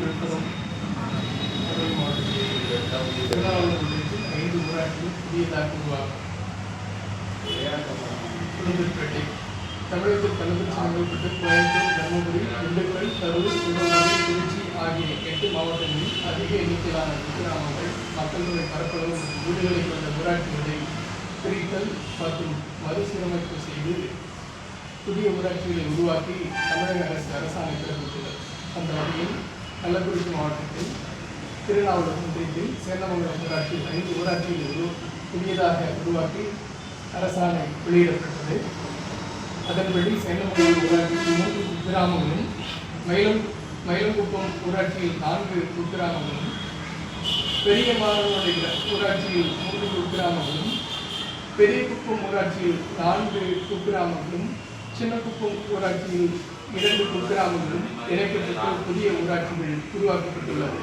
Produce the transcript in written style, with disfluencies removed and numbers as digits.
விழுப்புரம் கரூர் மாவட்டத்தில் திருநாவலூர் 5 ஊராட்சிகள் புதியதாக உருவாகும். உளுந்தூர்பேட்டை தமிழகத்தில் கள்ளக்குறிச்சி, செங்கல்பட்டு, கோயம்புத்தூர், தருமபுரி, திண்டுக்கல், கரூர், சிவகங்கை, திருச்சி ஆகிய 8 மாவட்டங்களில் அதிக எண்ணிக்கையிலான குக்கிராமங்கள், மக்கள் தொகை பரப்பளவு மற்றும் வீடுகளை கொண்ட ஊராட்சிகளை பிரித்தல் மற்றும் மறுசீரமைப்பு செய்து புதிய ஊராட்சிகளை உருவாக்கி தமிழக அரசு அரசாணை பிறப்பித்துள்ளது. அந்த வகையில் கள்ளக்குறிச்சி மாவட்டத்தில் திருநாவலூர் ஒன்றியத்தில் சேந்தமங்கலம் ஊராட்சியில் 5 ஊராட்சிகளை புதியதாக உருவாக்கி அரசாணை வெளியிடப்பட்டது. அதன்படி சேந்தமங்கலம் ஊராட்சிக்கு 3 குக்கிராமங்களும், மயிலங்குப்பம் ஊராட்சியில் 4 குக்கிராமங்களும், பெரிய மாநகர ஊராட்சியில் 3 குக்கிராமங்களும், பெரியகுப்பம் ஊராட்சியில் 4 குக்கிராமங்களும், சின்னக்குப்பம் ஊராட்சியில் 2 குக்கிராமங்களும் இணைக்கப்பட்டு புதிய ஊராட்சிகள் உருவாக்கப்பட்டுள்ளது.